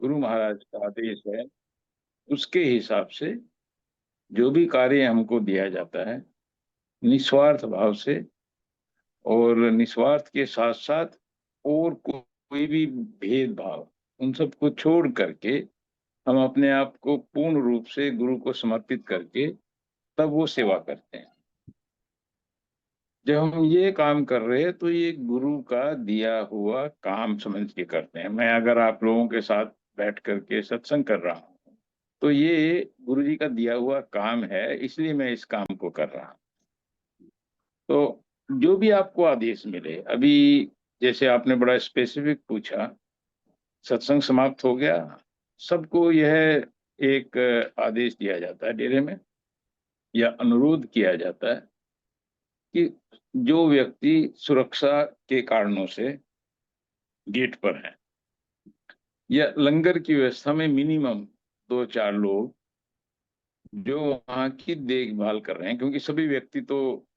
गुरु महाराज का आदेश है, उसके हिसाब से जो भी कार्य हमको दिया जाता है, निस्वार्थ भाव से और निस्वार्थ के साथ साथ और कोई भी भेदभाव, उन सबको छोड़ करके हम अपने आप को पूर्ण रूप से गुरु को समर्पित करके तब वो सेवा करते हैं। जब हम ये काम कर रहे हैं तो ये गुरु का दिया हुआ काम समझ के करते हैं। मैं अगर आप लोगों के साथ बैठ करके सत्संग कर रहा हूँ तो ये गुरु जी का दिया हुआ काम है, इसलिए मैं इस काम को कर रहा हूँ। तो जो भी आपको आदेश मिले, अभी जैसे आपने बड़ा स्पेसिफिक पूछा, सत्संग समाप्त हो गया, सबको यह एक आदेश दिया जाता है डेरे में, या अनुरोध किया जाता है कि जो व्यक्ति सुरक्षा के कारणों से गेट पर है या लंगर की व्यवस्था में मिनिमम 2-4 लोग जो वहां की देखभाल कर रहे हैं, क्योंकि सभी व्यक्ति तो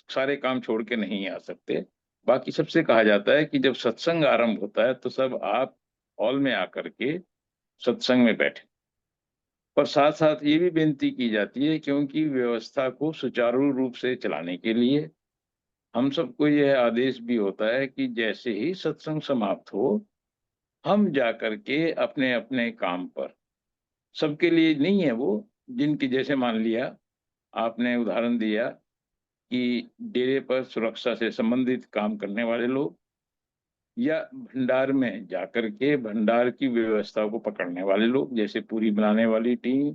सारे काम छोड़ के नहीं आ सकते। बाकी सबसे कहा जाता है कि जब सत्संग आरंभ होता है तो सब आप हॉल में आकर के सत्संग में बैठे। पर साथ साथ ये भी बेनती की जाती है, क्योंकि व्यवस्था को सुचारू रूप से चलाने के लिए हम सबको यह आदेश भी होता है कि जैसे ही सत्संग समाप्त हो, हम जाकर के अपने अपने काम पर, सबके लिए नहीं है वो, जिनकी जैसे मान लिया आपने उदाहरण दिया कि डेरे पर सुरक्षा से संबंधित काम करने वाले लोग, या भंडार में जाकर के भंडार की व्यवस्था को पकड़ने वाले लोग, जैसे पूरी बनाने वाली टीम,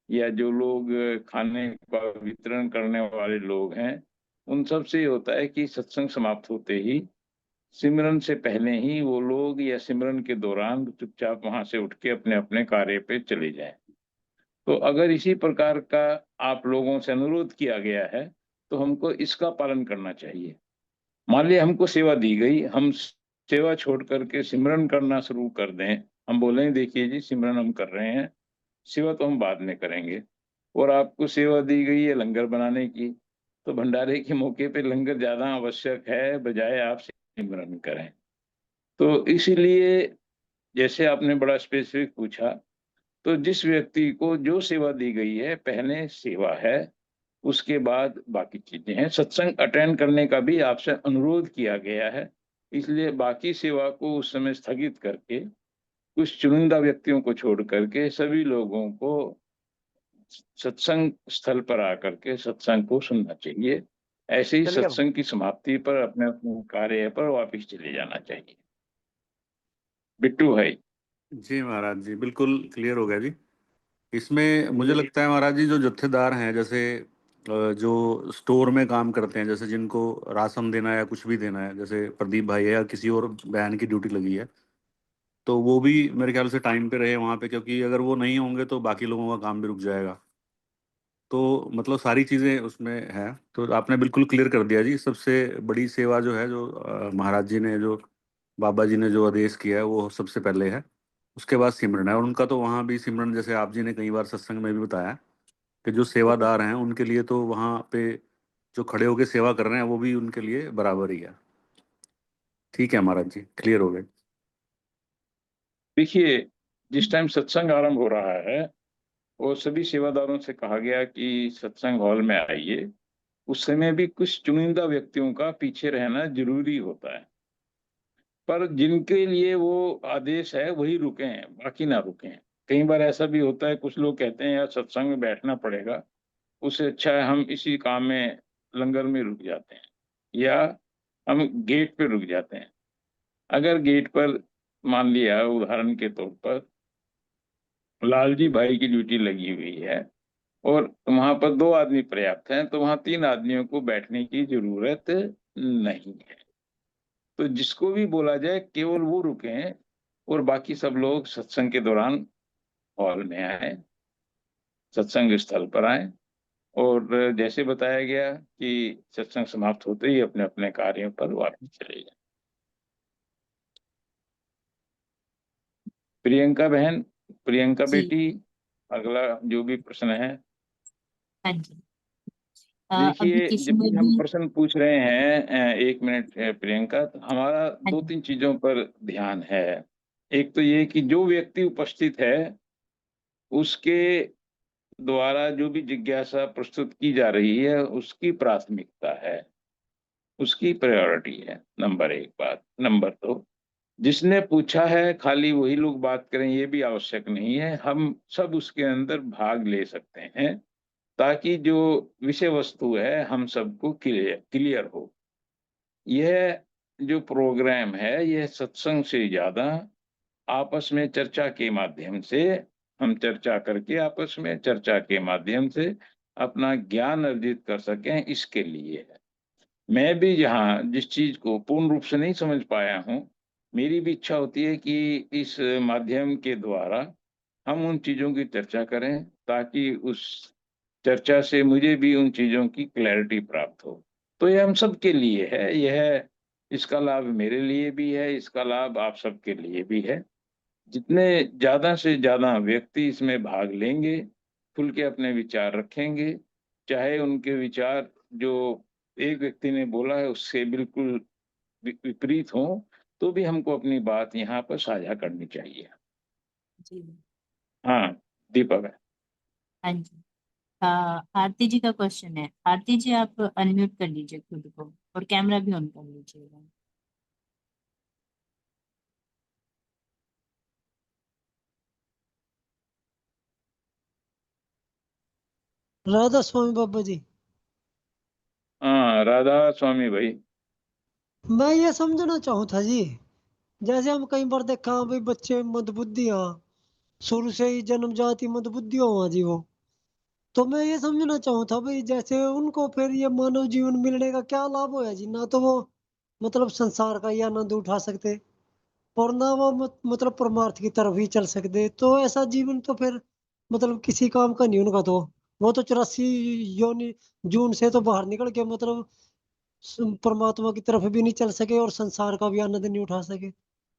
या जो लोग खाने का वितरण करने वाले लोग हैं, उन सब से ये होता है कि सत्संग समाप्त होते ही, सिमरन से पहले ही वो लोग या सिमरन के दौरान चुपचाप वहां से उठ के अपने अपने कार्य पे चले जाएं। तो अगर इसी प्रकार का आप लोगों से अनुरोध किया गया है तो हमको इसका पालन करना चाहिए। मान लिया हमको सेवा दी गई, हम सेवा छोड़ करके सिमरन करना शुरू कर दें, हम बोलें देखिए जी सिमरन हम कर रहे हैं, सेवा तो हम बाद में करेंगे, और आपको सेवा दी गई है लंगर बनाने की, तो भंडारे के मौके पे लंगर ज्यादा आवश्यक है बजाय आप सिमरन करें। तो इसीलिए जैसे आपने बड़ा स्पेसिफिक पूछा, तो जिस व्यक्ति को जो सेवा दी गई है पहले सेवा है, उसके बाद बाकी चीजें हैं। सत्संग अटेंड करने का भी आपसे अनुरोध किया गया है, इसलिए बाकी सेवा को उस समय स्थगित करके कुछ चुनिंदा व्यक्तियों को छोड़ करके सभी लोगों को सत्संग स्थल पर आकर के सत्संग को सुनना चाहिए। ऐसे ही चलेगा। सत्संग की समाप्ति पर अपने अपने कार्य पर वापस चले जाना चाहिए। बिट्टू भाई। जी महाराज जी, बिल्कुल क्लियर हो गया जी। इसमें मुझे लगता है महाराज जी, जो जत्थेदार हैं, जैसे जो स्टोर में काम करते हैं, जैसे जिनको राशन देना है या कुछ भी देना है, जैसे प्रदीप भाई है या किसी और बहन की ड्यूटी लगी है, तो वो भी मेरे ख्याल से टाइम पे रहे वहाँ पे, क्योंकि अगर वो नहीं होंगे तो बाकी लोगों का काम भी रुक जाएगा। तो मतलब सारी चीज़ें उसमें हैं। तो आपने बिल्कुल क्लियर कर दिया जी। सबसे बड़ी सेवा जो है, जो महाराज जी ने, जो बाबा जी ने जो आदेश किया है, वो सबसे पहले है। उसके बाद सिमरन है, और उनका तो वहाँ भी सिमरन, जैसे आप जी ने कई बार सत्संग में भी बताया कि जो सेवादार हैं उनके लिए तो वहाँ पे जो खड़े होके सेवा कर रहे हैं वो भी उनके लिए बराबर ही है। ठीक है महाराज जी, क्लियर हो गए। देखिए, जिस टाइम सत्संग आरंभ हो रहा है और सभी सेवादारों से कहा गया कि सत्संग हॉल में आइए, उस समय भी कुछ चुनिंदा व्यक्तियों का पीछे रहना जरूरी होता है। पर जिनके लिए वो आदेश है वही रुके हैं, बाकी ना रुके हैं। कई बार ऐसा भी होता है, कुछ लोग कहते हैं यार सत्संग में बैठना पड़ेगा, उससे अच्छा है हम इसी काम में लंगर में रुक जाते हैं, या हम गेट पे रुक जाते हैं। अगर गेट पर मान लिया उदाहरण के तौर पर लालजी भाई की ड्यूटी लगी हुई है और वहां पर 2 आदमी पर्याप्त हैं, तो वहां 3 आदमियों को बैठने की जरूरत नहीं है। तो जिसको भी बोला जाए केवल वो रुके और बाकी सब लोग सत्संग के दौरान हॉल में आए, सत्संग स्थल पर आए, और जैसे बताया गया कि सत्संग समाप्त होते ही अपने अपने कार्यों पर वापस चले जाए। प्रियंका बहन, प्रियंका जी। बेटी, अगला जो भी प्रश्न है। हाँ जी। अभी देखिए, किसी जब ने भी हम भी। प्रश्न पूछ रहे हैं, 1 मिनट प्रियंका, तो हमारा हाँ दो जी। तीन चीजों पर ध्यान है। एक तो ये कि जो व्यक्ति उपस्थित है उसके द्वारा जो भी जिज्ञासा प्रस्तुत की जा रही है उसकी प्राथमिकता है, उसकी प्रायोरिटी है, नंबर एक बात। नंबर दो, जिसने पूछा है खाली वही लोग बात करें ये भी आवश्यक नहीं है, हम सब उसके अंदर भाग ले सकते हैं ताकि जो विषय वस्तु है हम सबको क्लियर क्लियर हो। यह जो प्रोग्राम है यह सत्संग से ज्यादा आपस में चर्चा के माध्यम से, हम चर्चा करके आपस में चर्चा के माध्यम से अपना ज्ञान अर्जित कर सकें, इसके लिए है। मैं भी जहाँ जिस चीज को पूर्ण रूप से नहीं समझ पाया हूँ, मेरी भी इच्छा होती है कि इस माध्यम के द्वारा हम उन चीजों की चर्चा करें ताकि उस चर्चा से मुझे भी उन चीजों की क्लैरिटी प्राप्त हो। तो ये हम सबके लिए है, यह इसका लाभ मेरे लिए भी है, इसका लाभ आप सबके लिए भी है। जितने ज्यादा से ज्यादा व्यक्ति इसमें भाग लेंगे, खुल के अपने विचार रखेंगे, चाहे उनके विचार जो एक व्यक्ति ने बोला है उससे बिल्कुल विपरीत हो, तो भी हमको अपनी बात यहाँ पर साझा करनी चाहिए। जी। हाँ, दीपक है। हाँ जी। आरती जी का क्वेश्चन है। आरती जी आप अनम्यूट कर लीजिए खुद को और कैमरा भी ऑन कर लीजिएगा। राधा स्वामी बाबा जी, हाँ, राधा स्वामी भाई। मैं ये समझना चाहूँ था जी, जैसे हम कई बार देखा भाई बच्चे मंदबुद्धि हाँ, शुरू से ही जन्मजात ही मंदबुद्धि हुआ जी वो। तो मैं ये समझना चाहूँ था भाई जैसे उनको फिर ये मानव जीवन मिलने का क्या लाभ होया जी? ना तो वो मतलब संसार का ही आनंद उठा सकते और ना वो मतलब परमार्थ की तरफ ही चल सकते। तो ऐसा जीवन तो फिर मतलब किसी काम का नहीं उनका तो। वो तो 84 योनि जून से तो बाहर निकल के मतलब परमात्मा की तरफ भी नहीं चल सके और संसार का भी आनंद नहीं उठा सके।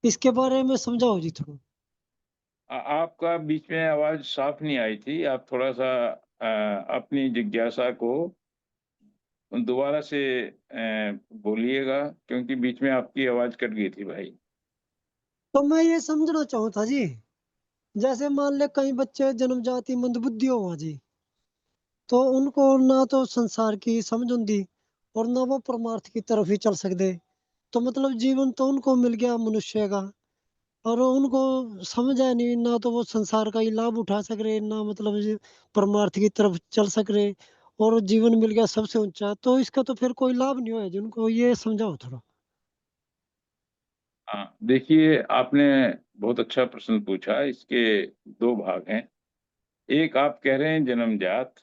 इसके बारे में समझाओ जी थोड़ा। आपका बीच में आवाज साफ नहीं आई थी, आप थोड़ा सा अपनी जिज्ञासा को दोबारा से बोलिएगा, क्योंकि बीच में आपकी आवाज कट गई थी भाई। तो मैं ये समझना चाहूँ था जी, जैसे मान ले कई बच्चे जन्मजात ही मंदबुद्धि हुआ जी, तो उनको ना तो संसार की समझ हुंदी और ना वो परमार्थ की तरफ ही चल सकते। तो मतलब जीवन तो उनको मिल गया मनुष्य का और उनको समझ है नहीं, ना तो वो संसार का ही लाभ उठा सक रहे, ना मतलब परमार्थ की तरफ चल सक रहे और जीवन मिल गया सबसे ऊंचा। तो इसका तो फिर कोई लाभ नहीं होया जी, उनको ये समझाओ थोड़ा। हाँ, देखिए आपने बहुत अच्छा प्रश्न पूछा। इसके दो भाग हैं। एक आप कह रहे हैं जन्मजात,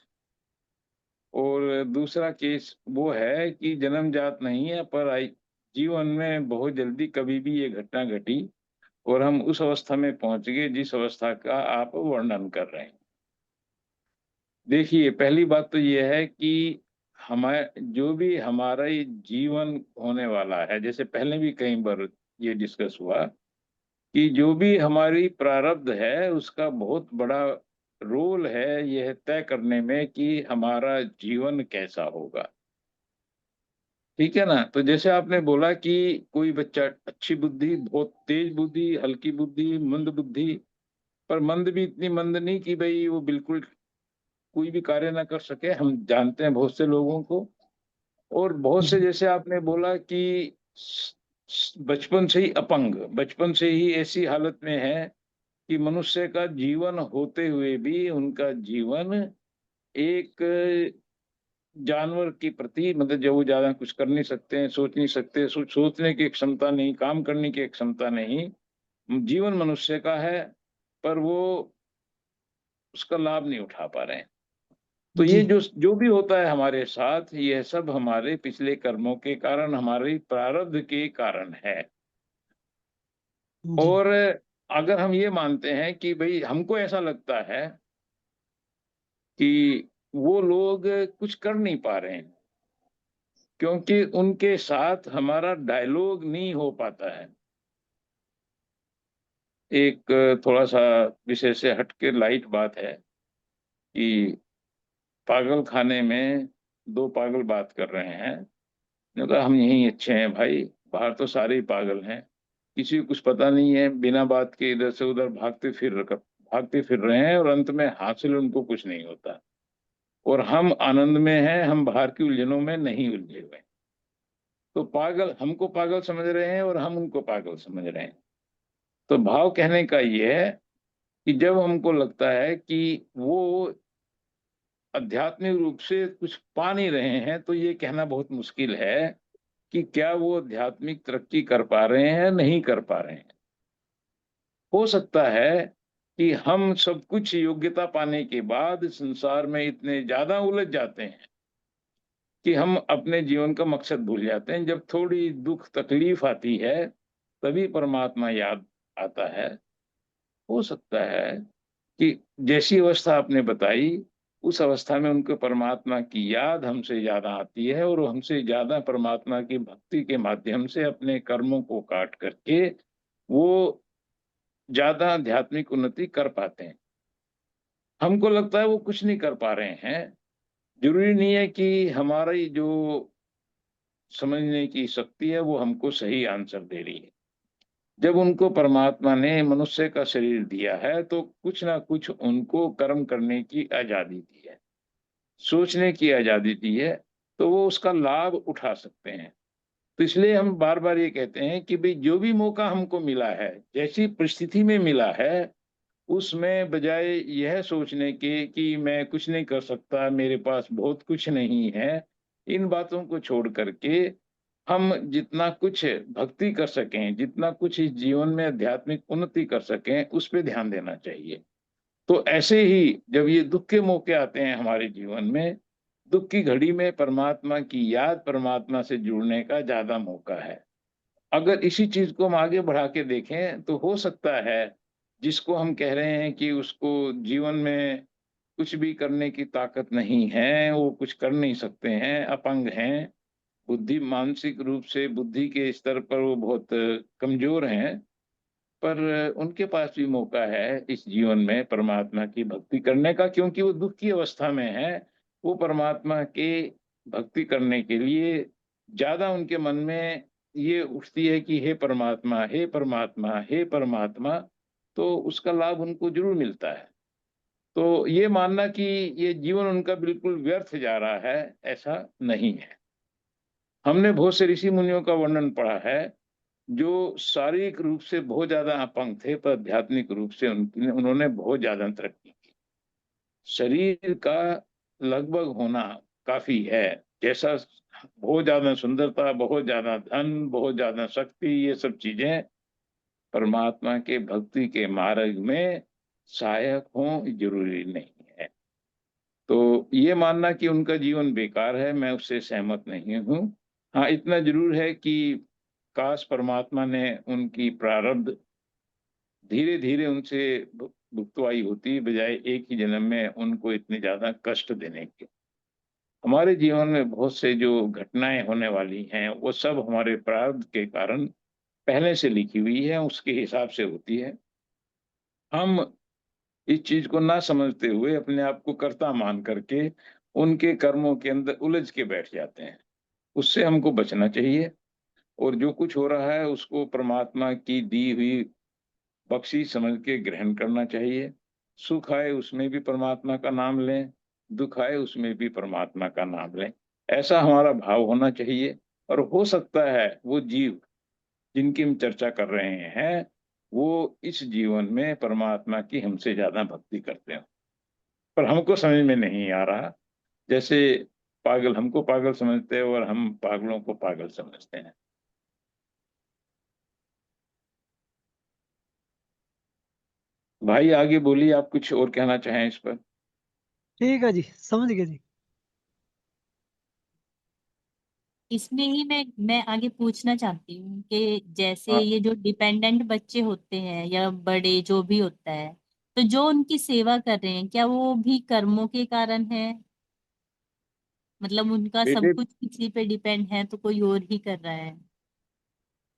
और दूसरा केस वो है कि जन्मजात नहीं है पर जीवन में बहुत जल्दी कभी भी ये घटना घटी और हम उस अवस्था में पहुंच गए जिस अवस्था का आप वर्णन कर रहे हैं। देखिए, पहली बात तो ये है कि हमारे जो भी हमारा ये जीवन होने वाला है, जैसे पहले भी कई बार ये डिस्कस हुआ कि जो भी हमारी प्रारब्ध है उसका बहुत बड़ा रोल है यह तय करने में कि हमारा जीवन कैसा होगा। ठीक है ना? तो जैसे आपने बोला कि कोई बच्चा अच्छी बुद्धि, बहुत तेज बुद्धि, हल्की बुद्धि, मंद बुद्धि, पर मंद भी इतनी मंद नहीं कि भाई वो बिल्कुल कोई भी कार्य ना कर सके। हम जानते हैं बहुत से लोगों को। और बहुत से, जी, जैसे आपने बोला कि बचपन से ही अपंग, बचपन से ही ऐसी हालत में है कि मनुष्य का जीवन होते हुए भी उनका जीवन एक जानवर के प्रति, मतलब जब वो ज्यादा कुछ कर नहीं सकते हैं, सोच नहीं सकते, सोचने की क्षमता नहीं, काम करने की क्षमता नहीं, जीवन मनुष्य का है पर वो उसका लाभ नहीं उठा पा रहे हैं। तो जी, ये जो जो भी होता है हमारे साथ, यह सब हमारे पिछले कर्मों के कारण, हमारे प्रारब्ध के कारण है। जी, और अगर हम ये मानते हैं कि भाई हमको ऐसा लगता है कि वो लोग कुछ कर नहीं पा रहे हैं क्योंकि उनके साथ हमारा डायलॉग नहीं हो पाता है। एक थोड़ा सा विषय से हटके लाइट बात है कि पागल खाने में दो पागल बात कर रहे हैं। ने कहा हम यहीं अच्छे हैं भाई, बाहर तो सारे ही पागल हैं। किसी को कुछ पता नहीं है, बिना बात के इधर से उधर भागते फिर रहे हैं और अंत में हासिल उनको कुछ नहीं होता। और हम आनंद में हैं, हम बाहर की उलझनों में नहीं उलझे हुए। तो पागल हमको पागल समझ रहे हैं और हम उनको पागल समझ रहे हैं। तो भाव कहने का ये है कि जब हमको लगता है कि वो आध्यात्मिक रूप से कुछ पा नहीं रहे हैं, तो ये कहना बहुत मुश्किल है कि क्या वो आध्यात्मिक तरक्की कर पा रहे हैं, नहीं कर पा रहे हैं। हो सकता है कि हम सब कुछ योग्यता पाने के बाद संसार में इतने ज्यादा उलझ जाते हैं कि हम अपने जीवन का मकसद भूल जाते हैं। जब थोड़ी दुख तकलीफ आती है तभी परमात्मा याद आता है। हो सकता है कि जैसी अवस्था आपने बताई, उस अवस्था में उनको परमात्मा की याद हमसे ज्यादा आती है और वो हमसे ज्यादा परमात्मा की भक्ति के माध्यम से अपने कर्मों को काट करके वो ज्यादा आध्यात्मिक उन्नति कर पाते हैं। हमको लगता है वो कुछ नहीं कर पा रहे हैं। जरूरी नहीं है कि हमारी जो समझने की शक्ति है वो हमको सही आंसर दे रही है। जब उनको परमात्मा ने मनुष्य का शरीर दिया है तो कुछ ना कुछ उनको कर्म करने की आजादी दी है, सोचने की आजादी दी है, तो वो उसका लाभ उठा सकते हैं। तो इसलिए हम बार बार ये कहते हैं कि भाई जो भी मौका हमको मिला है, जैसी परिस्थिति में मिला है, उसमें बजाय यह सोचने के कि मैं कुछ नहीं कर सकता, मेरे पास बहुत कुछ नहीं है, इन बातों को छोड़ करके हम जितना कुछ भक्ति कर सकें, जितना कुछ इस जीवन में आध्यात्मिक उन्नति कर सकें, उस पर ध्यान देना चाहिए। तो ऐसे ही जब ये दुख के मौके आते हैं हमारे जीवन में, दुख की घड़ी में परमात्मा की याद, परमात्मा से जुड़ने का ज्यादा मौका है। अगर इसी चीज को हम आगे बढ़ा के देखें तो हो सकता है जिसको हम कह रहे हैं कि उसको जीवन में कुछ भी करने की ताकत नहीं है, वो कुछ कर नहीं सकते हैं, अपंग हैं, बुद्धि मानसिक रूप से बुद्धि के स्तर पर वो बहुत कमजोर हैं, पर उनके पास भी मौका है इस जीवन में परमात्मा की भक्ति करने का, क्योंकि वो दुख की अवस्था में है। वो परमात्मा के भक्ति करने के लिए ज्यादा उनके मन में ये उठती है कि हे परमात्मा, हे परमात्मा, हे परमात्मा, तो उसका लाभ उनको जरूर मिलता है। तो ये मानना कि ये जीवन उनका बिल्कुल व्यर्थ जा रहा है, ऐसा नहीं है। हमने बहुत से ऋषि मुनियों का वर्णन पढ़ा है जो शारीरिक रूप से बहुत ज्यादा अपंग थे, पर आध्यात्मिक रूप से उन्होंने बहुत ज्यादा तरक्की की। शरीर का लगभग होना काफी है, जैसा बहुत ज्यादा सुंदरता, बहुत ज्यादा धन, बहुत ज्यादा शक्ति, ये सब चीजें परमात्मा के भक्ति के मार्ग में सहायक हों, जरूरी नहीं है। तो ये मानना कि उनका जीवन बेकार है, मैं उससे सहमत नहीं हूँ। हाँ, इतना जरूर है कि काश परमात्मा ने उनकी प्रारब्ध धीरे धीरे उनसे भुगतवाई होती, बजाय एक ही जन्म में उनको इतने ज्यादा कष्ट देने के। हमारे जीवन में बहुत से जो घटनाएं होने वाली हैं वो सब हमारे प्रारब्ध के कारण पहले से लिखी हुई है, उसके हिसाब से होती है। हम इस चीज को ना समझते हुए अपने आप को कर्ता मान करके उनके कर्मों के अंदर उलझ के बैठ जाते हैं। उससे हमको बचना चाहिए और जो कुछ हो रहा है उसको परमात्मा की दी हुई बख्शी समझ के ग्रहण करना चाहिए। सुख आए उसमें भी परमात्मा का नाम लें, दुख आए उसमें भी परमात्मा का नाम लें, ऐसा हमारा भाव होना चाहिए। और हो सकता है वो जीव जिनकी हम चर्चा कर रहे हैं वो इस जीवन में परमात्मा की हमसे ज्यादा भक्ति करते हो, पर हमको समझ में नहीं आ रहा। जैसे पागल हमको पागल समझते हैं और हम पागलों को पागल समझते हैं। भाई आगे बोलिए, आप कुछ और कहना चाहें इस पर। ठीक है जी, समझ गए जी। इसमें ही मैं आगे पूछना चाहती हूँ कि जैसे हाँ, ये जो डिपेंडेंट बच्चे होते हैं या बड़े जो भी होता है, तो जो उनकी सेवा कर रहे हैं क्या वो भी कर्मों के कारण है? मतलब उनका सब बेटे कुछ किसी पे डिपेंड है तो कोई और ही कर रहा है?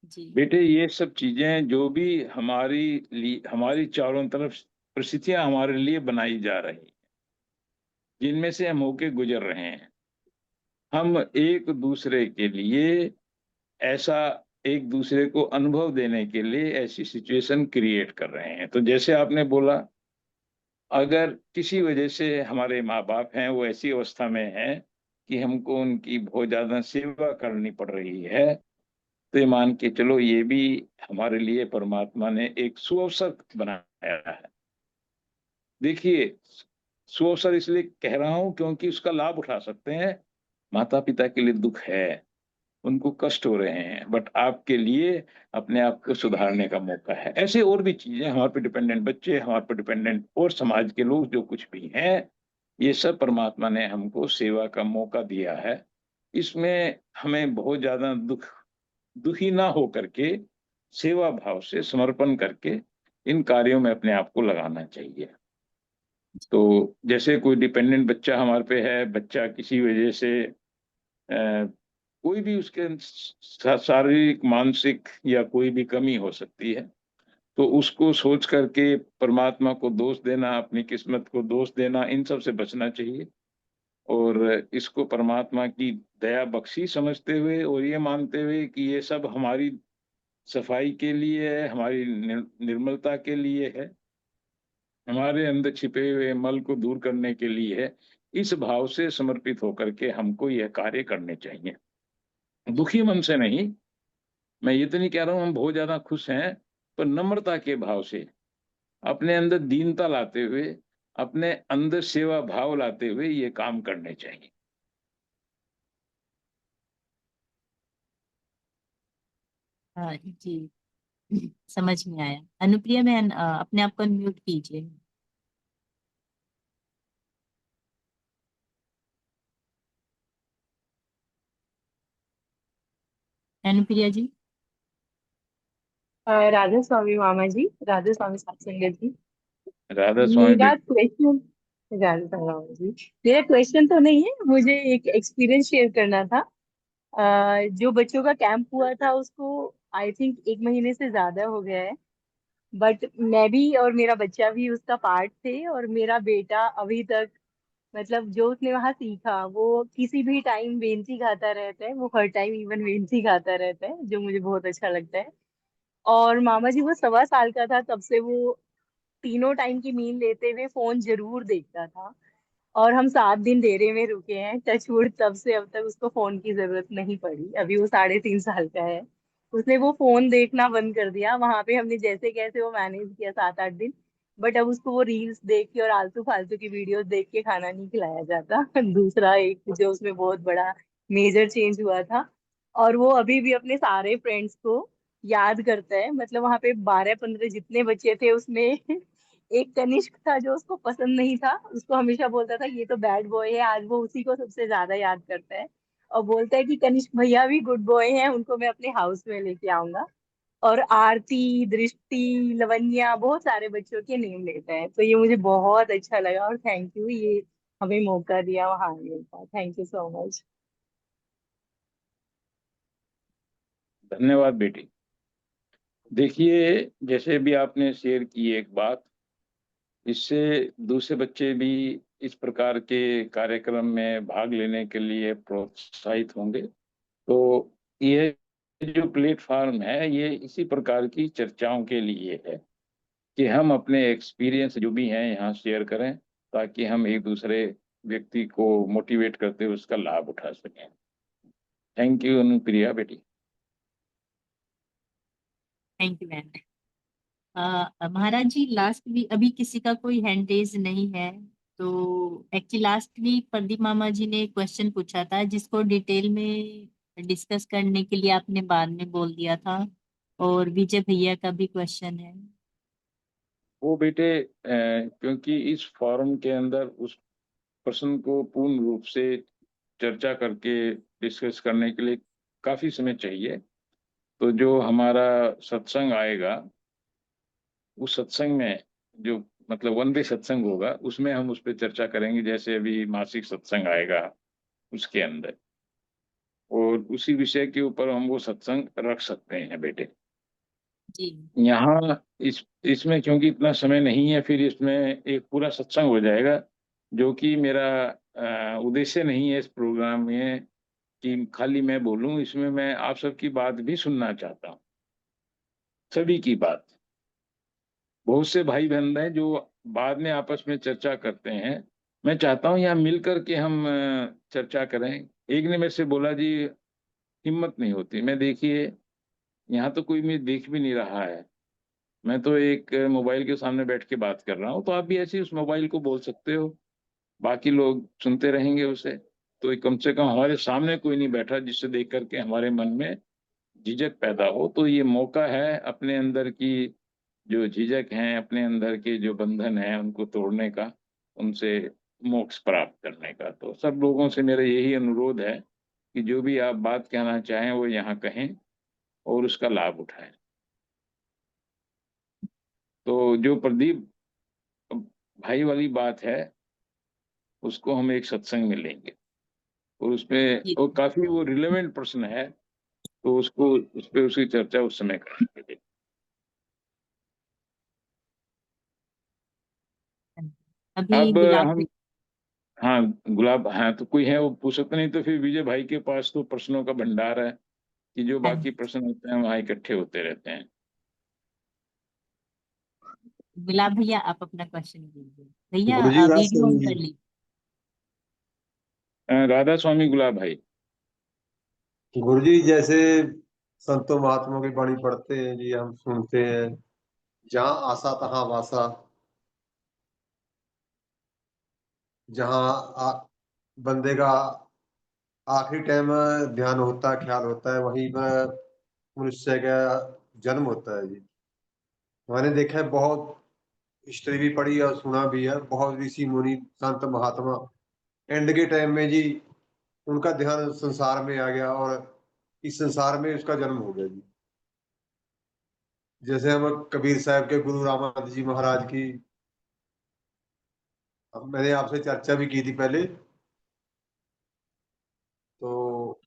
जी। बेटे ये सब चीजें जो भी हमारी चारों तरफ परिस्थितियां हमारे लिए बनाई जा रही, जिनमें से हम होके गुजर रहे हैं, हम एक दूसरे के लिए ऐसा एक दूसरे को अनुभव देने के लिए ऐसी सिचुएशन क्रिएट कर रहे हैं। तो जैसे आपने बोला, अगर किसी वजह से हमारे माँ बाप हैं वो ऐसी अवस्था में हैं कि हमको उनकी बहुत ज्यादा सेवा करनी पड़ रही है, तो ये मान के चलो ये भी हमारे लिए परमात्मा ने एक सुअवसर बनाया है। देखिए, सुअवसर इसलिए कह रहा हूं क्योंकि उसका लाभ उठा सकते हैं। माता पिता के लिए दुख है, उनको कष्ट हो रहे हैं, बट आपके लिए अपने आप को सुधारने का मौका है। ऐसे और भी चीजें, हमारे पे डिपेंडेंट बच्चे, हमारे पे डिपेंडेंट और समाज के लोग जो कुछ भी हैं, ये सब परमात्मा ने हमको सेवा का मौका दिया है। इसमें हमें बहुत ज्यादा दुखी ना हो करके, सेवा भाव से समर्पण करके इन कार्यों में अपने आप को लगाना चाहिए। तो जैसे कोई डिपेंडेंट बच्चा हमारे पे है, बच्चा किसी वजह से कोई भी उसके शारीरिक मानसिक या कोई भी कमी हो सकती है, तो उसको सोच करके परमात्मा को दोष देना, अपनी किस्मत को दोष देना, इन सब से बचना चाहिए। और इसको परमात्मा की दया बख्शी समझते हुए और ये मानते हुए कि ये सब हमारी सफाई के लिए है, हमारी निर्मलता के लिए है, हमारे अंदर छिपे हुए मल को दूर करने के लिए है, इस भाव से समर्पित होकर के हमको यह कार्य करने चाहिए। दुखी मन से नहीं, मैं ये तो नहीं कह रहा हूं हम बहुत ज्यादा खुश हैं, पर नम्रता के भाव से, अपने अंदर दीनता लाते हुए, अपने अंदर सेवा भाव लाते हुए ये काम करने चाहिए। हाँ जी, समझ में आया। अनुप्रिया बहन, अपने आप को अनम्यूट कीजिए। अनुप्रिया जी। राधा स्वामी मामा जी, राधा स्वामी सत्संग जी। राधा स्वामी मेरा क्वेश्चन, राधा स्वामी मामा जी, मेरा क्वेश्चन तो नहीं है, मुझे एक एक्सपीरियंस शेयर करना था। जो बच्चों का कैंप हुआ था उसको आई थिंक 1 महीने से ज्यादा हो गया है, बट मैं भी और मेरा बच्चा भी उसका पार्ट थे। और मेरा बेटा अभी तक, मतलब जो उसने वहां सीखा वो किसी भी टाइम बेंची खाता रहता है, वो हर टाइम इवन बेंची खाता रहता है, जो मुझे बहुत अच्छा लगता है। और मामा जी वो 1.25 साल का था तब से वो तीनों टाइम की मील लेते हुए फोन जरूर देखता था। और हम 7 दिन डेरे में रुके हैं, टचवुड, तब से अब तक उसको फोन की जरूरत नहीं पड़ी। अभी वो 3.5 साल का है, उसने वो फोन देखना बंद कर दिया। वहां पे हमने जैसे कैसे वो मैनेज किया 7-8 दिन, बट अब उसको वो रील्स देख के और आलतू फालतू की वीडियोस देख के खाना नहीं खिलाया जाता। दूसरा एक जो उसमें बहुत बड़ा मेजर चेंज हुआ था। और वो अभी भी अपने सारे फ्रेंड्स को याद करता है। मतलब वहां पे 12-15 जितने बच्चे थे उसमें एक कनिष्क था जो उसको पसंद नहीं था, उसको हमेशा बोलता था ये तो बैड बॉय है, आज वो उसी को सबसे ज्यादा याद करता है। और बोलता है कि कनिष्क भैया भी गुड बॉय हैं, उनको मैं अपने हाउस में लेके आऊंगा। और आरती, दृष्टि, लवन्या, बहुत सारे बच्चों के नेम लेता है। तो ये मुझे बहुत अच्छा लगा और थैंक यू, ये हमें मौका दिया वहां आने का। Thank you so much. धन्यवाद बेटी। देखिए, जैसे भी आपने शेयर की एक बात, इससे दूसरे बच्चे भी इस प्रकार के कार्यक्रम में भाग लेने के लिए प्रोत्साहित होंगे। तो ये जो प्लेटफॉर्म है ये इसी प्रकार की चर्चाओं के लिए है कि हम अपने एक्सपीरियंस जो भी हैं यहाँ शेयर करें, ताकि हम एक दूसरे व्यक्ति को मोटिवेट करते हुए उसका लाभ उठा सकें। थैंक यू अनुप्रिया बेटी। Thank you ma'am. Maharaj ji, last week अभी किसी का कोई हैंड रेज नहीं है, तो एक्चुअली लास्ट वीक प्रदीप मामा जी ने क्वेश्चन पूछा था जिसको डिटेल में डिस्कस करने के लिए आपने बाद में बोल दिया था। और विजय भैया का भी क्वेश्चन है। वो बेटे, क्योंकि इस फॉरम के अंदर उस प्रश्न को पूर्ण रूप से चर्चा करके डिस्कस करने के लिए काफी समय चाहिए। तो जो हमारा सत्संग आएगा, उस सत्संग में जो मतलब वन वे सत्संग होगा, उसमें हम उस पर चर्चा करेंगे। जैसे अभी मासिक सत्संग आएगा उसके अंदर, और उसी विषय के ऊपर हम वो सत्संग रख सकते हैं बेटे। जी यहाँ इसमें क्योंकि इतना समय नहीं है, फिर इसमें एक पूरा सत्संग हो जाएगा, जो कि मेरा उद्देश्य नहीं है इस प्रोग्राम में कि खाली मैं बोलूं, इसमें मैं आप सबकी बात भी सुनना चाहता हूँ, सभी की बात। बहुत से भाई बहन हैं जो बाद में आपस में चर्चा करते हैं, मैं चाहता हूँ यहाँ मिल करके हम चर्चा करें। एक ने मेरे से बोला जी हिम्मत नहीं होती। मैं देखिए यहाँ तो कोई मुझे देख भी नहीं रहा है, मैं तो एक मोबाइल के सामने बैठ के बात कर रहा हूँ, तो आप भी ऐसे ही उस मोबाइल को बोल सकते हो, बाकी लोग सुनते रहेंगे उसे। तो ये कम से कम हमारे सामने कोई नहीं बैठा जिससे देख करके हमारे मन में झिझक पैदा हो। तो ये मौका है अपने अंदर की जो झिझक हैं, अपने अंदर के जो बंधन हैं, उनको तोड़ने का, उनसे मोक्ष प्राप्त करने का। तो सब लोगों से मेरा यही अनुरोध है कि जो भी आप बात कहना चाहें वो यहाँ कहें और उसका लाभ उठाएं। तो जो प्रदीप भाई वाली बात है उसको हम एक सत्संग में लेंगे, और उसमें जी वो काफी वो रिलेवेंट प्रश्न है, तो उसको उस पे उसकी चर्चा उस समय करेंगे। अभी अब गुलाब हम, हाँ गुलाब, हाँ तो कोई है वो पूछ सकते, नहीं तो फिर विजय भाई के पास तो प्रश्नों का भंडार है कि जो बाकी प्रश्न होते हैं वहाँ इकट्ठे होते रहते हैं। गुलाब भैया आप अपना क्वेश्चन कीजिए। भैया गुरुजी वीडियो ऑन रास्ते कर लीजिए। राधा स्वामी गुलाब भाई। गुरुजी जैसे संतों महात्माओं की वाणी पढ़ते हैं जी, हम सुनते हैं, जहाँ आसा तहाँ वासा, जहाँ बंदे का आखिरी टाइम ध्यान होता है, ख्याल होता है, वहीं पर मनुष्य का जन्म होता है जी। मैंने देखा है, बहुत हिस्ट्री भी पढ़ी और सुना भी है, बहुत ऋषि मुनि संत महात्मा एंड के टाइम में जी उनका ध्यान संसार में आ गया और इस संसार में उसका जन्म हो गया जी। जैसे हम कबीर साहब के गुरु रामानंद जी महाराज की मैंने आपसे चर्चा भी की थी पहले। तो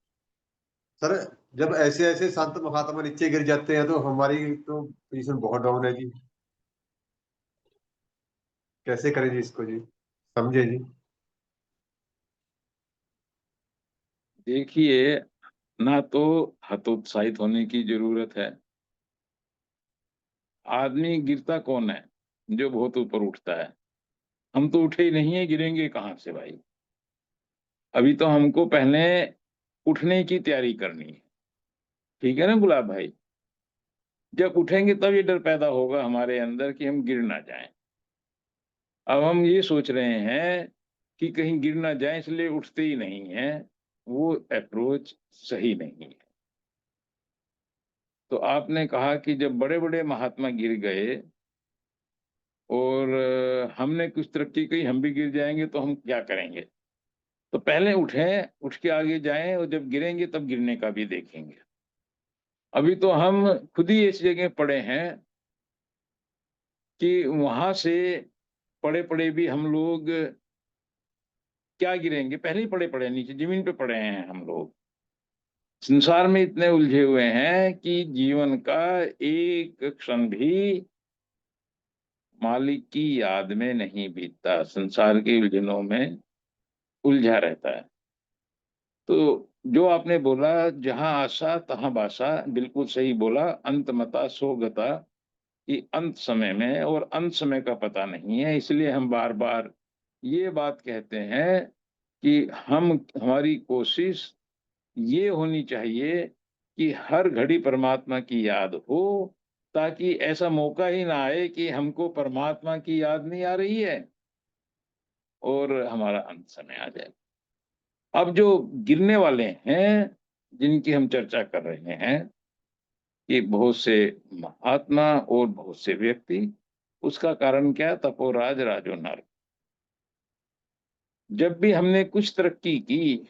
सर, जब ऐसे ऐसे संत महात्मा नीचे गिर जाते हैं तो हमारी तो पोजीशन बहुत डाउन है जी। कैसे करें जी इसको जी, समझे जी। देखिए, ना तो हतोत्साहित होने की जरूरत है। आदमी गिरता कौन है? जो बहुत ऊपर उठता है। हम तो उठे ही नहीं है, गिरेंगे कहाँ से भाई? अभी तो हमको पहले उठने की तैयारी करनी है, ठीक है ना गुलाब भाई? जब उठेंगे तब ये डर पैदा होगा हमारे अंदर कि हम गिर ना जाएं। अब हम ये सोच रहे हैं कि कहीं गिर ना जाए इसलिए उठते ही नहीं है, वो अप्रोच सही नहीं है। तो आपने कहा कि जब बड़े बड़े महात्मा गिर गए और हमने कुछ तरक्की की, हम भी गिर जाएंगे तो हम क्या करेंगे? तो पहले उठें, उठ के आगे जाएं, और जब गिरेंगे तब गिरने का भी देखेंगे। अभी तो हम खुद ही इस जगह पड़े हैं कि वहां से पड़े पड़े भी हम लोग क्या गिरेंगे? पहले ही पड़े पड़े, नीचे जमीन पे पड़े हैं हम लोग। संसार में इतने उलझे हुए हैं कि जीवन का एक क्षण भी मालिक की याद में नहीं बीतता, संसार की उलझनों में उलझा रहता है। तो जो आपने बोला जहां आशा तहां बासा, बिल्कुल सही बोला। अंत मता सो गता, कि अंत समय में, और अंत समय का पता नहीं है, इसलिए हम बार बार ये बात कहते हैं कि हमारी कोशिश ये होनी चाहिए कि हर घड़ी परमात्मा की याद हो, ताकि ऐसा मौका ही ना आए कि हमको परमात्मा की याद नहीं आ रही है और हमारा अंत समय आ जाए। अब जो गिरने वाले हैं जिनकी हम चर्चा कर रहे हैं, कि बहुत से महात्मा और बहुत से व्यक्ति, उसका कारण क्या? तपोराज राजो नर। जब भी हमने कुछ तरक्की की,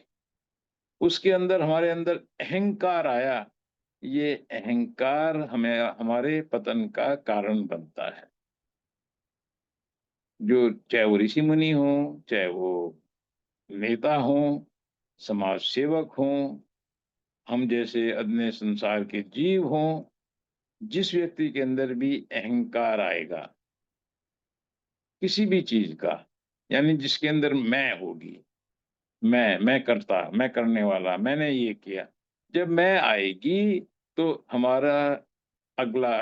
उसके अंदर हमारे अंदर अहंकार आया, ये अहंकार हमें हमारे पतन का कारण बनता है। जो चाहे वो ऋषि मुनि हो, चाहे वो नेता हो, समाज सेवक हो, हम जैसे अन्य संसार के जीव हों, जिस व्यक्ति के अंदर भी अहंकार आएगा किसी भी चीज का, यानी जिसके अंदर मैं होगी, मैं करता, मैं करने वाला, मैंने ये किया। जब मैं आएगी तो हमारा अगला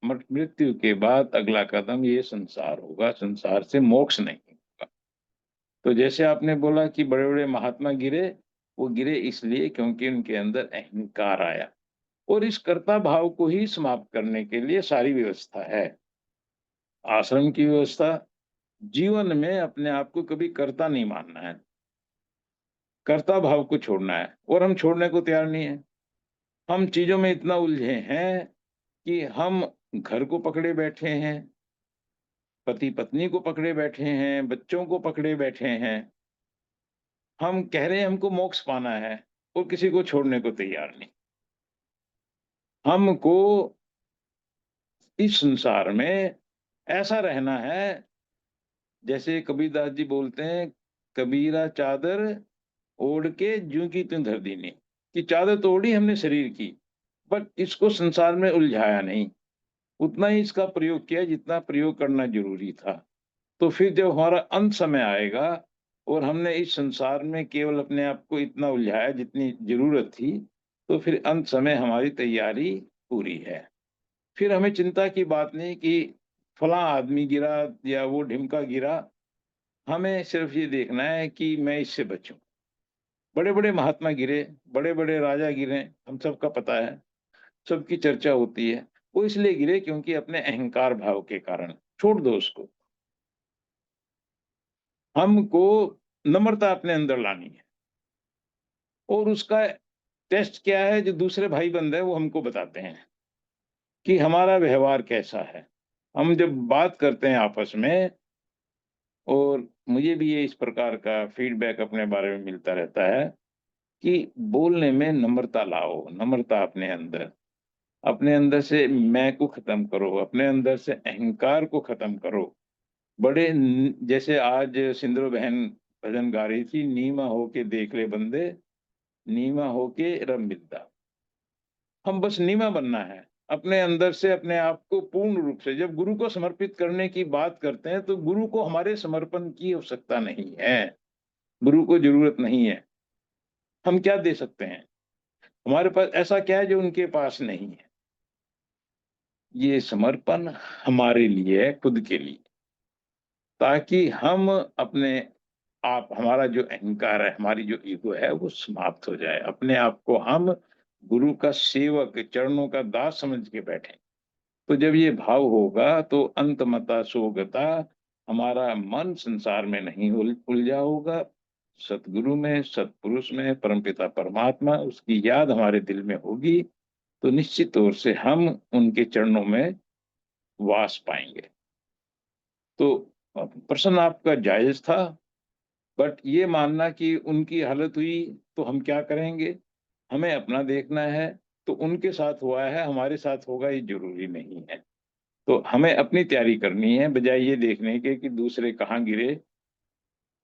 मृत्यु के बाद अगला कदम ये संसार होगा, संसार से मोक्ष नहीं होगा। तो जैसे आपने बोला कि बड़े बड़े महात्मा गिरे, वो गिरे इसलिए क्योंकि उनके अंदर अहंकार आया, और इस कर्ता भाव को ही समाप्त करने के लिए सारी व्यवस्था है। आश्रम की व्यवस्था, जीवन में अपने आप को कभी कर्ता नहीं मानना है, कर्ता भाव को छोड़ना है, और हम छोड़ने को तैयार नहीं है। हम चीजों में इतना उलझे हैं कि हम घर को पकड़े बैठे हैं, पति पत्नी को पकड़े बैठे हैं, बच्चों को पकड़े बैठे हैं। हम कह रहे हैं हमको मोक्ष पाना है, और किसी को छोड़ने को तैयार नहीं। हमको इस संसार में ऐसा रहना है, जैसे कबीरदास जी बोलते हैं, कबीरा चादर ओढ़ के ज्यों की त्यों धर दीनी, कि चादर तो ओढ़ी हमने शरीर की, बट इसको संसार में उलझाया नहीं, उतना ही इसका प्रयोग किया जितना प्रयोग करना जरूरी था। तो फिर जब हमारा अंत समय आएगा और हमने इस संसार में केवल अपने आप को इतना उलझाया जितनी जरूरत थी, तो फिर अंत समय हमारी तैयारी पूरी है। फिर हमें चिंता की बात नहीं कि फलां आदमी गिरा या वो ढिमका गिरा, हमें सिर्फ ये देखना है कि मैं इससे बचूं। बड़े बड़े महात्मा गिरे, बड़े बड़े राजा गिरे, हम सबका पता है, सबकी चर्चा होती है। वो इसलिए गिरे क्योंकि अपने अहंकार भाव के कारण। छोड़ दो उसको, हमको नम्रता अपने अंदर लानी है, और उसका टेस्ट क्या है, जो दूसरे भाई बंद है वो हमको बताते हैं कि हमारा व्यवहार कैसा है। हम जब बात करते हैं आपस में, और मुझे भी ये इस प्रकार का फीडबैक अपने बारे में मिलता रहता है कि बोलने में नम्रता लाओ, नम्रता अपने अंदर से मैं को खत्म करो, अपने अंदर से अहंकार को खत्म करो। जैसे आज सिंदूर बहन भजन गा रही थी, नीमा होके देख ले बंदे, नीमा होके रब मिलता। हम बस नीमा बनना है, अपने अंदर से अपने आप को पूर्ण रूप से। जब गुरु को समर्पित करने की बात करते हैं तो गुरु को हमारे समर्पण की आवश्यकता नहीं है, गुरु को जरूरत नहीं है। हम क्या दे सकते हैं, हमारे पास ऐसा क्या है जो उनके पास नहीं है? ये समर्पण हमारे लिए है, खुद के लिए, ताकि हम अपने आप, हमारा जो अहंकार है, हमारी जो ईगो है, वो समाप्त हो जाए। अपने आप को हम गुरु का सेवक, चरणों का दास समझ के बैठे। तो जब ये भाव होगा तो अंतमता सोगता, हमारा मन संसार में नहीं उलझा होगा, सतगुरु में, सतपुरुष में, परमपिता परमात्मा, उसकी याद हमारे दिल में होगी, तो निश्चित तौर से हम उनके चरणों में वास पाएंगे। तो प्रश्न आपका जायज था, बट ये मानना कि उनकी हालत हुई तो हम क्या करेंगे, हमें अपना देखना है। तो उनके साथ हुआ है, हमारे साथ होगा, ये जरूरी नहीं है। तो हमें अपनी तैयारी करनी है, बजाय ये देखने के कि दूसरे कहाँ गिरे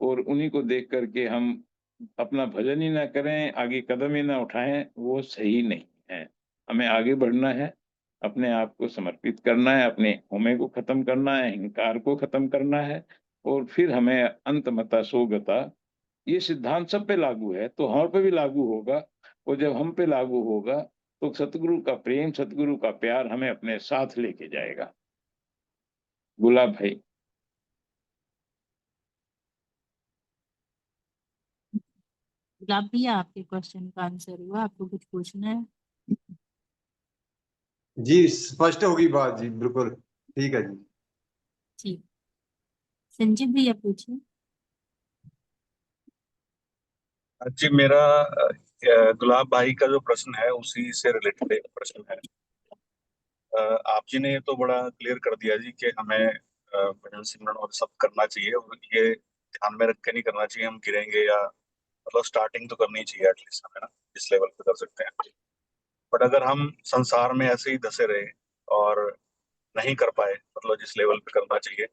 और उन्हीं को देख करके हम अपना भजन ही ना करें, आगे कदम ही ना उठाएं, वो सही नहीं है। हमें आगे बढ़ना है, अपने आप को समर्पित करना है, अपने होमे को खत्म करना है, अहंकार को खत्म करना है, और फिर हमें अंतमता सोगता, ये सिद्धांत सब पे लागू है तो हम पे भी लागू होगा। और जब हम पे लागू होगा तो सतगुरु का प्रेम, सतगुरु का प्यार हमें अपने साथ लेके जाएगा। गुलाब भाई। गुलाब भैया, आपके क्वेश्चन का आंसर हुआ? आपको कुछ पूछना है? जी स्पष्ट होगी बात जी, बिल्कुल ठीक है जी। जी, संजीव भैया पूछिए। जी मेरा गुलाब भाई का जो प्रश्न है उसी से रिलेटेड एक प्रश्न है। आप जी ने तो बड़ा क्लियर कर दिया जी कि हमें भजन सिमरन और सब करना चाहिए, और ये ध्यान में रख के नहीं करना चाहिए हम गिरेंगे, या मतलब स्टार्टिंग तो करनी चाहिए एटलीस्ट हमें ना, जिस लेवल पे कर सकते हैं। बट अगर हम संसार में ऐसे ही धसे रहे और नहीं कर पाए, मतलब जिस लेवल पे करना चाहिए,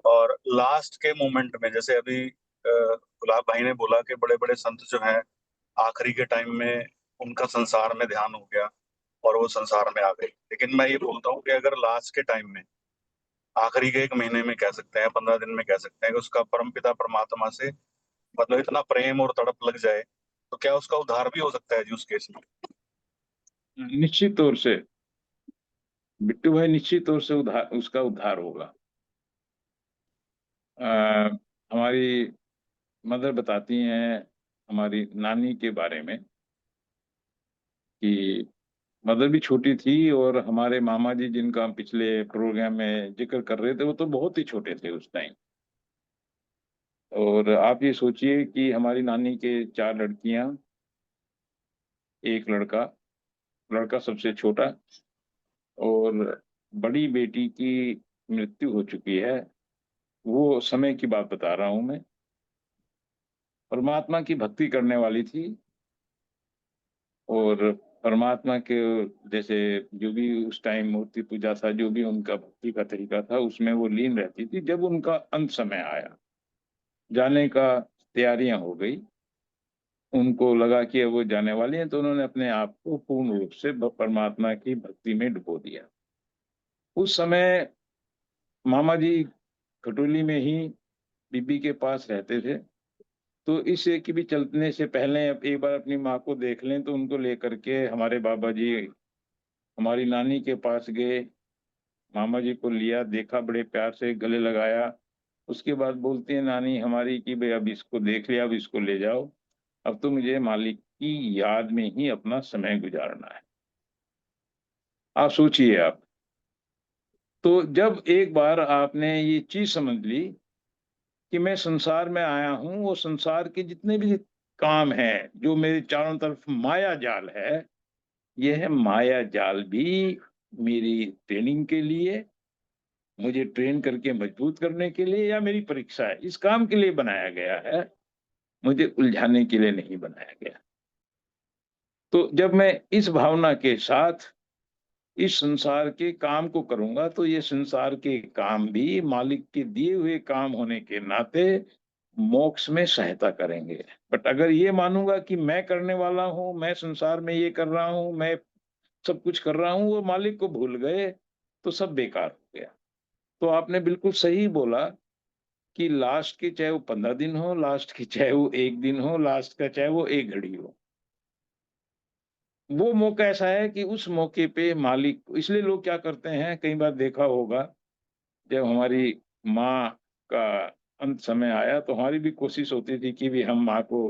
और लास्ट के मोमेंट में, जैसे अभी गुलाब भाई ने बोला कि बड़े बड़े संत जो हैं आखिरी के टाइम में उनका संसार में ध्यान हो गया और वो संसार में आ गए, लेकिन मैं ये बोलता हूँ कि अगर लास्ट के टाइम में, आखिरी के 1 महीने में कह सकते हैं, 15 दिन में कह सकते हैं कि उसका परमपिता परमात्मा से मतलब इतना प्रेम और तड़प लग जाए, तो क्या उसका उद्धार भी हो सकता है जी उस केस में? निश्चित तौर से बिट्टू भाई, निश्चित तौर से उसका उद्धार होगा। हमारी मदर बताती हैं हमारी नानी के बारे में कि मदर भी छोटी थी, और हमारे मामा जी जिनका हम पिछले प्रोग्राम में जिक्र कर रहे थे, वो तो बहुत ही छोटे थे उस टाइम। और आप ये सोचिए कि हमारी नानी के 4 लड़कियां, एक लड़का, लड़का सबसे छोटा, और बड़ी बेटी की मृत्यु हो चुकी है। वो समय की बात बता रहा हूं मैं। परमात्मा की भक्ति करने वाली थी, और परमात्मा के जैसे जो भी उस टाइम मूर्ति पूजा था, जो भी उनका भक्ति का तरीका था, उसमें वो लीन रहती थी। जब उनका अंत समय आया, जाने का तैयारियां हो गई, उनको लगा कि अब वो जाने वाली हैं, तो उन्होंने अपने आप को पूर्ण रूप से परमात्मा की भक्ति में डुबो दिया। उस समय मामा जी खटोली में ही बीबी के पास रहते थे। तो इस कि भी चलने से पहले एक बार अपनी माँ को देख लें, तो उनको लेकर के हमारे बाबा जी हमारी नानी के पास गए। मामा जी को लिया, देखा, बड़े प्यार से गले लगाया। उसके बाद बोलती है नानी हमारी कि भाई अब इसको देख लिया, अब इसको ले जाओ, अब तो मुझे मालिक की याद में ही अपना समय गुजारना है। आप सोचिए आप। तो जब एक बार आपने ये चीज समझ ली कि मैं संसार में आया हूं, वो संसार के जितने भी काम है, जो मेरे चारों तरफ माया जाल है, यह माया जाल भी मेरी ट्रेनिंग के लिए, मुझे ट्रेन करके मजबूत करने के लिए, या मेरी परीक्षा है, इस काम के लिए बनाया गया है, मुझे उलझाने के लिए नहीं बनाया गया। तो जब मैं इस भावना के साथ इस संसार के काम को करूंगा, तो ये संसार के काम भी मालिक के दिए हुए काम होने के नाते मोक्ष में सहायता करेंगे। बट अगर ये मानूंगा कि मैं करने वाला हूं, मैं संसार में ये कर रहा हूं, मैं सब कुछ कर रहा हूं, वो मालिक को भूल गए, तो सब बेकार हो गया। तो आपने बिल्कुल सही बोला कि लास्ट के चाहे वो 15 दिन हो, लास्ट के चाहे वो 1 दिन हो, लास्ट का चाहे वो 1 घड़ी हो, वो मौका ऐसा है कि उस मौके पे मालिक, इसलिए लोग क्या करते हैं, कई बार देखा होगा, जब हमारी माँ का अंत समय आया, तो हमारी भी कोशिश होती थी कि भी हम माँ को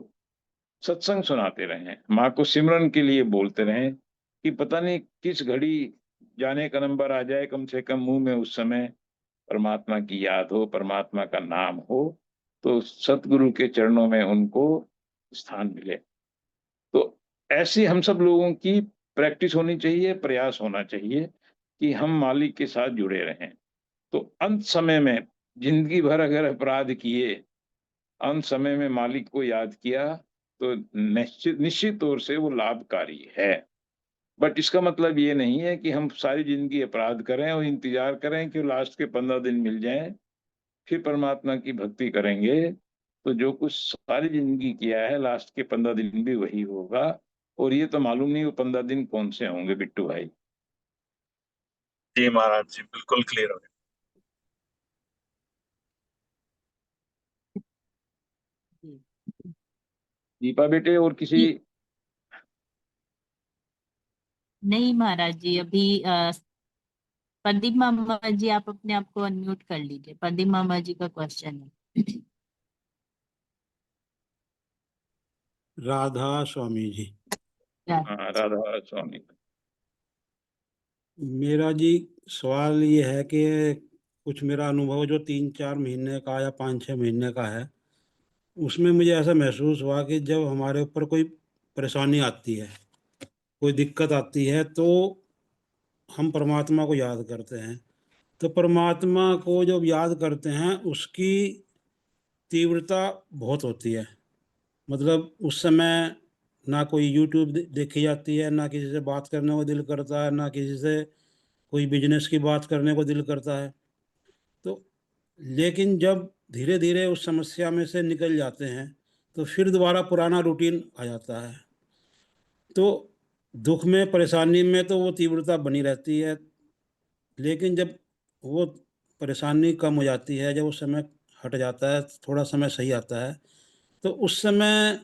सत्संग सुनाते रहें, माँ को सिमरन के लिए बोलते रहें, कि पता नहीं किस घड़ी जाने का नंबर आ जाए, कम से कम मुंह में उस समय परमात्मा की याद हो, परमात्मा का नाम हो, तो सतगुरु के चरणों में उनको स्थान मिले। तो ऐसी हम सब लोगों की प्रैक्टिस होनी चाहिए, प्रयास होना चाहिए कि हम मालिक के साथ जुड़े रहें। तो अंत समय में जिंदगी भर अगर अपराध किए, अंत समय में मालिक को याद किया, तो निश्चित निश्चित तौर से वो लाभकारी है। बट इसका मतलब ये नहीं है कि हम सारी जिंदगी अपराध करें और इंतजार करें कि लास्ट के 15 दिन मिल जाएं, फिर परमात्मा की भक्ति करेंगे, तो जो कुछ सारी जिंदगी किया है, लास्ट के 15 दिन भी वही होगा। और ये तो मालूम नहीं वो 15 दिन कौन से होंगे बिट्टू भाई। जी महाराज जी, बिल्कुल क्लियर हो गया। जी। दीपा बेटे, और किसी? जी, नहीं महाराज जी, अभी प्रदीप मामा जी आप अपने आप को अनम्यूट कर लीजिए, प्रदीप मामा जी का क्वेश्चन है। राधा स्वामी जी, हाँ, राधा स्वामी। मेरा जी सवाल ये है कि कुछ मेरा अनुभव जो 3-4 महीने का या 5-6 महीने का है, उसमें मुझे ऐसा महसूस हुआ कि जब हमारे ऊपर कोई परेशानी आती है, कोई दिक्कत आती है, तो हम परमात्मा को याद करते हैं। तो परमात्मा को जब याद करते हैं, उसकी तीव्रता बहुत होती है। मतलब उस समय ना कोई यूट्यूब देखी जाती है, ना किसी से बात करने को दिल करता है, ना किसी से कोई बिजनेस की बात करने को दिल करता है। तो लेकिन जब धीरे धीरे उस समस्या में से निकल जाते हैं, तो फिर दोबारा पुराना रूटीन आ जाता है। तो दुख में, परेशानी में तो वो तीव्रता बनी रहती है, लेकिन जब वो परेशानी कम हो जाती है, जब वो समय हट जाता है, थोड़ा समय सही आता है, तो उस समय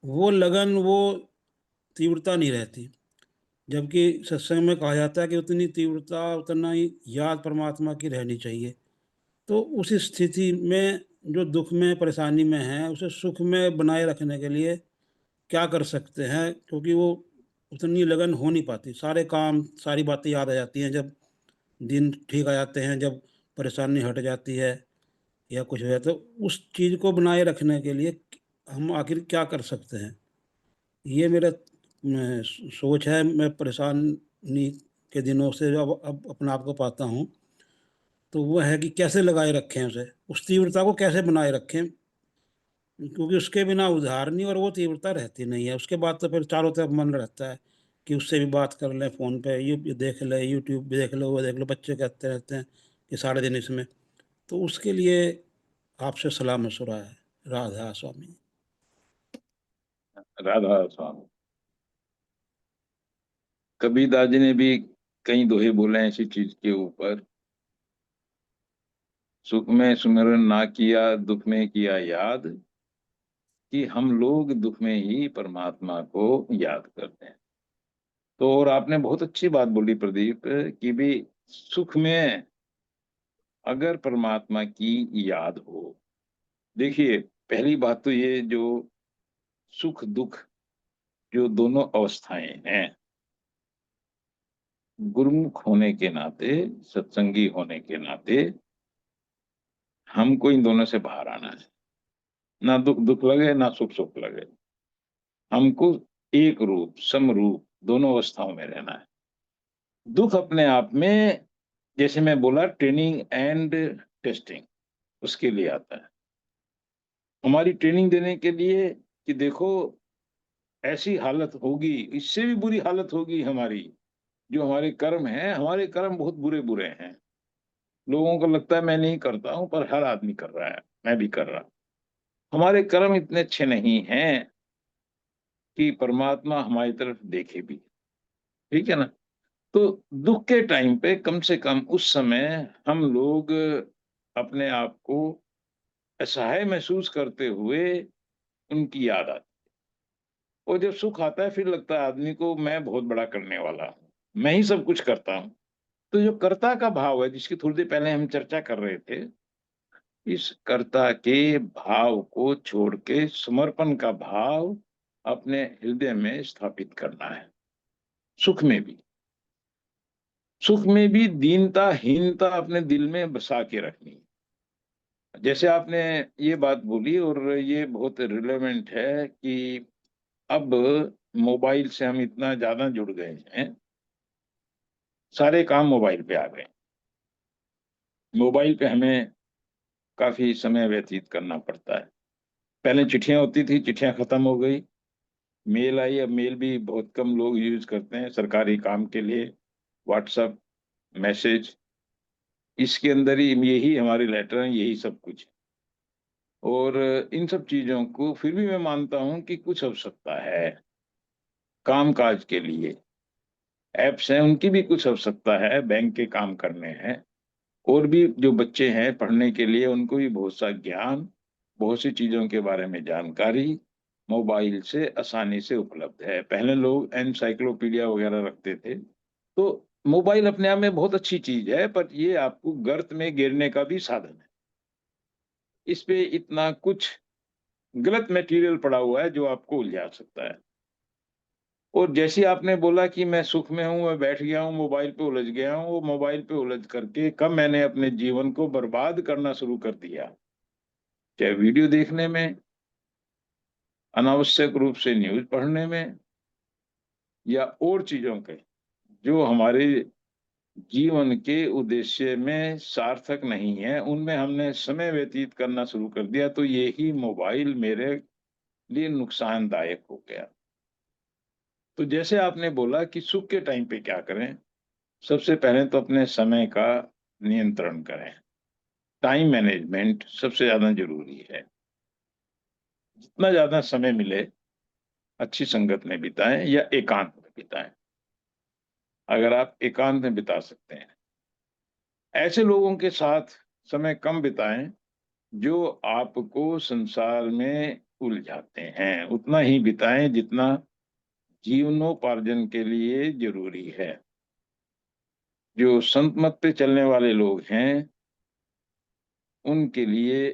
वो लगन, वो तीव्रता नहीं रहती। जबकि सत्संग में कहा जाता है कि उतनी तीव्रता, उतना ही याद परमात्मा की रहनी चाहिए। तो उस स्थिति में जो दुख में, परेशानी में है, उसे सुख में बनाए रखने के लिए क्या कर सकते हैं? क्योंकि वो उतनी लगन हो नहीं पाती। सारे काम, सारी बातें याद आ जाती हैं जब दिन ठीक आ जाते हैं, जब परेशानी हट जाती है या कुछ हो जाता है। तो उस चीज़ को बनाए रखने के लिए हम आखिर क्या कर सकते हैं? ये मेरा सोच है। मैं परेशानी के दिनों से अब अपने आप को पाता हूँ, तो वो है कि कैसे लगाए रखें उसे, उस तीव्रता को कैसे बनाए रखें, क्योंकि उसके बिना उधार नहीं, और वो तीव्रता रहती नहीं है। उसके बाद तो फिर चारों तरफ मन रहता है कि उससे भी बात कर लें फ़ोन पे, ये देख लें, यूट्यूब भी देख लो, वो देख लो, बच्चे कहते रहते हैं कि सारे दिन इसमें। तो उसके लिए आपसे सलाह मशवरा है। राधा स्वामी। राधा स्वामी। कबीरदास जी ने भी कई दोहे बोले हैं इसी चीज के ऊपर। सुख में सुमिरन ना किया, दुख में किया याद, कि हम लोग दुख में ही परमात्मा को याद करते हैं। तो और आपने बहुत अच्छी बात बोली प्रदीप, कि भी सुख में अगर परमात्मा की याद हो। देखिए, पहली बात तो ये, जो सुख दुख जो दोनों अवस्थाएं हैं, गुरुमुख होने के नाते, सत्संगी होने के नाते, हमको इन दोनों से बाहर आना है। ना दुख दुख लगे, ना सुख सुख लगे। हमको एक रूप, समरूप दोनों अवस्थाओं में रहना है। दुख अपने आप में, जैसे मैं बोला, ट्रेनिंग एंड टेस्टिंग, उसके लिए आता है। हमारी ट्रेनिंग देने के लिए कि देखो, ऐसी हालत होगी, इससे भी बुरी हालत होगी हमारी। जो हमारे कर्म हैं, हमारे कर्म बहुत बुरे बुरे हैं। लोगों को लगता है मैं नहीं करता हूं, पर हर आदमी कर रहा है, मैं भी कर रहा हूं। हमारे कर्म इतने अच्छे नहीं हैं कि परमात्मा हमारी तरफ देखे भी। ठीक है ना? तो दुख के टाइम पे कम से कम उस समय हम लोग अपने आप को असहाय महसूस करते हुए उनकी याद आती। और जब सुख आता है, फिर लगता है आदमी को मैं बहुत बड़ा करने वाला हूँ, मैं ही सब कुछ करता हूँ। तो जो कर्ता का भाव है, जिसकी थोड़ी देर पहले हम चर्चा कर रहे थे, इस कर्ता के भाव को छोड़ के समर्पण का भाव अपने हृदय में स्थापित करना है। सुख में भी, सुख में भी दीनता हीनता अपने दिल में बसा के रखनी है। जैसे आपने ये बात बोली, और ये बहुत रिलेवेंट है, कि अब मोबाइल से हम इतना ज्यादा जुड़ गए हैं, सारे काम मोबाइल पे आ गए। मोबाइल पे हमें काफी समय व्यतीत करना पड़ता है। पहले चिट्ठियां होती थी, चिट्ठियां खत्म हो गई, मेल आई। अब मेल भी बहुत कम लोग यूज करते हैं सरकारी काम के लिए। व्हाट्सएप, मैसेज, इसके अंदर ही यही हमारे लेटर हैं, यही सब कुछ है। और इन सब चीजों को फिर भी मैं मानता हूं कि कुछ आवश्यकता है काम काज के लिए। एप्स हैं, उनकी भी कुछ आवश्यकता है, बैंक के काम करने हैं। और भी जो बच्चे हैं पढ़ने के लिए, उनको भी बहुत सा ज्ञान, बहुत सी चीजों के बारे में जानकारी मोबाइल से आसानी से उपलब्ध है। पहले लोग एनसाइक्लोपीडिया वगैरह रखते थे। तो मोबाइल अपने आप में बहुत अच्छी चीज है, पर ये आपको गर्त में गिरने का भी साधन है। इस पे इतना कुछ गलत मटेरियल पड़ा हुआ है जो आपको उलझा सकता है। और जैसे आपने बोला कि मैं सुख में हूं, मैं बैठ गया हूं, मोबाइल पे उलझ गया हूं, वो मोबाइल पे उलझ करके कब मैंने अपने जीवन को बर्बाद करना शुरू कर दिया। चाहे वीडियो देखने में, अनावश्यक रूप से न्यूज पढ़ने में, या और चीजों के जो हमारे जीवन के उद्देश्य में सार्थक नहीं है, उनमें हमने समय व्यतीत करना शुरू कर दिया। तो यही मोबाइल मेरे लिए नुकसानदायक हो गया। तो जैसे आपने बोला कि सुख के टाइम पे क्या करें, सबसे पहले तो अपने समय का नियंत्रण करें। टाइम मैनेजमेंट सबसे ज्यादा जरूरी है। जितना ज्यादा समय मिले अच्छी संगत में बिताएं या एकांत में बिताएं। अगर आप एकांत में बिता सकते हैं, ऐसे लोगों के साथ समय कम बिताएं जो आपको संसार में उलझाते हैं, उतना ही बिताएं जितना जीवनोपार्जन के लिए जरूरी है। जो संत मत पे चलने वाले लोग हैं उनके लिए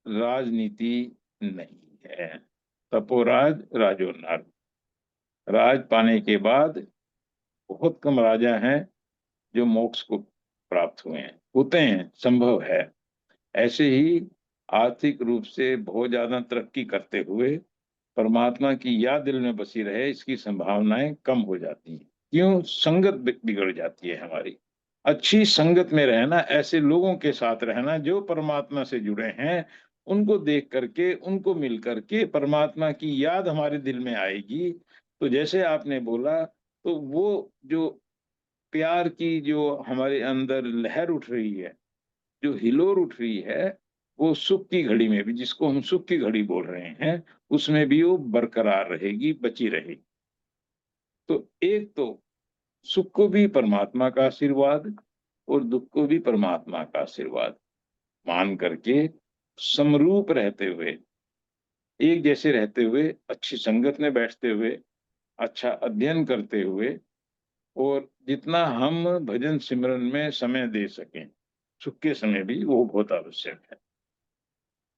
राजनीति नहीं है। तपोराज राजोनार्द, राज पाने के बाद बहुत कम राजा हैं जो मोक्ष को प्राप्त हुए हैं। होते हैं, संभव है। ऐसे ही आर्थिक रूप से बहुत ज्यादा तरक्की करते हुए परमात्मा की याद दिल में बसी रहे, इसकी संभावनाएं कम हो जाती हैं। क्यों? संगत बिगड़ जाती है हमारी। अच्छी संगत में रहना, ऐसे लोगों के साथ रहना जो परमात्मा से जुड़े हैं, उनको देख करके, उनको मिल करके परमात्मा की याद हमारे दिल में आएगी। तो जैसे आपने बोला, तो वो जो प्यार की जो हमारे अंदर लहर उठ रही है, जो हिलोर उठ रही है, वो सुख की घड़ी में भी, जिसको हम सुख की घड़ी बोल रहे हैं, उसमें भी वो बरकरार रहेगी, बची रहेगी। तो एक तो सुख को भी परमात्मा का आशीर्वाद और दुख को भी परमात्मा का आशीर्वाद मान करके, समरूप रहते हुए, एक जैसे रहते हुए, अच्छी संगत में बैठते हुए, अच्छा अध्ययन करते हुए, और जितना हम भजन सिमरन में समय दे सकें, सुख के समय भी, वो बहुत आवश्यक है।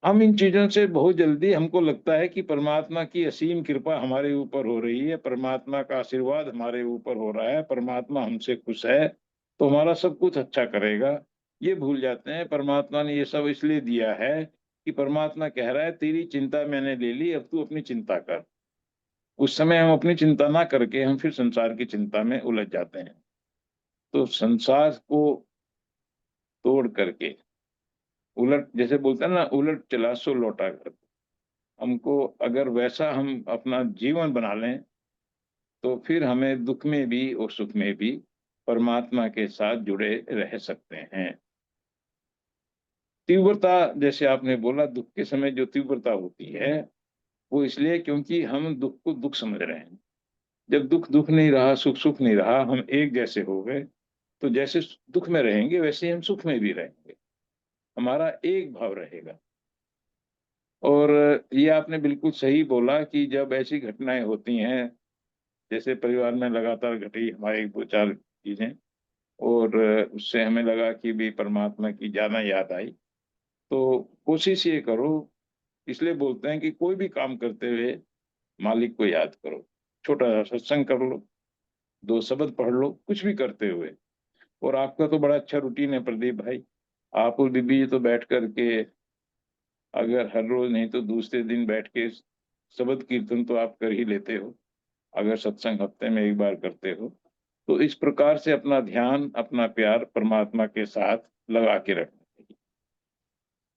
हम इन चीजों से बहुत जल्दी, हमको लगता है कि परमात्मा की असीम कृपा हमारे ऊपर हो रही है, परमात्मा का आशीर्वाद हमारे ऊपर हो रहा है, परमात्मा हमसे खुश है तो हमारा सब कुछ अच्छा करेगा। ये भूल जाते हैं परमात्मा ने ये सब इसलिए दिया है कि परमात्मा कह रहा है तेरी चिंता मैंने ले ली, अब तू अपनी चिंता कर। उस समय हम अपनी चिंता ना करके हम फिर संसार की चिंता में उलझ जाते हैं। तो संसार को तोड़ करके, उलट, जैसे बोलते हैं ना, उलट चला सो लौटा घर। हमको अगर वैसा हम अपना जीवन बना लें तो फिर हमें दुख में भी और सुख में भी परमात्मा के साथ जुड़े रह सकते हैं। तीव्रता, जैसे आपने बोला, दुख के समय जो तीव्रता होती है वो इसलिए क्योंकि हम दुख को दुख समझ रहे हैं। जब दुख दुख नहीं रहा, सुख सुख नहीं रहा, हम एक जैसे हो गए, तो जैसे दुख में रहेंगे वैसे ही हम सुख में भी रहेंगे, हमारा एक भाव रहेगा। और ये आपने बिल्कुल सही बोला कि जब ऐसी घटनाएं होती हैं, जैसे परिवार में लगातार घटी हमारे 2-4 चीजें, और उससे हमें लगा कि भी परमात्मा की ज्यादा याद आई, तो कोशिश ये करो। इसलिए बोलते हैं कि कोई भी काम करते हुए मालिक को याद करो। छोटा सा सत्संग कर लो, 2 शब्द पढ़ लो, कुछ भी करते हुए। और आपका तो बड़ा अच्छा रूटीन है प्रदीप भाई, आप और बीबी जी तो बैठ करके, अगर हर रोज नहीं तो दूसरे दिन बैठ के शब्द कीर्तन तो आप कर ही लेते हो, अगर सत्संग हफ्ते में एक बार करते हो। तो इस प्रकार से अपना ध्यान, अपना प्यार परमात्मा के साथ लगा के रखना।